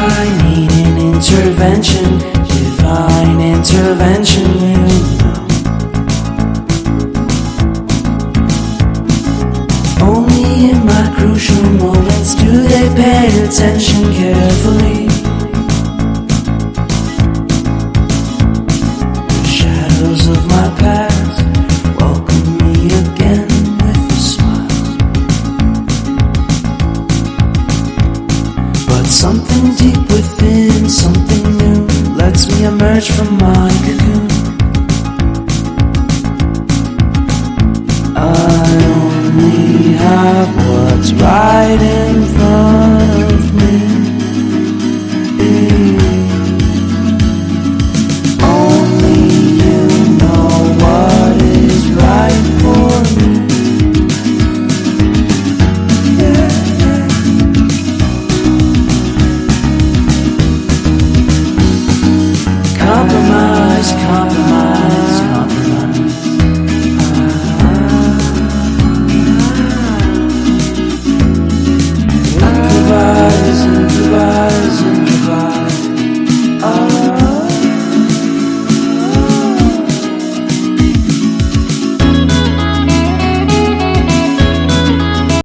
I need an intervention, divine intervention, you know. Only in my crucial moments do they pay attention carefully. The shadows of my past welcome me again with a smile. But something deep within, something new, lets me emerge from my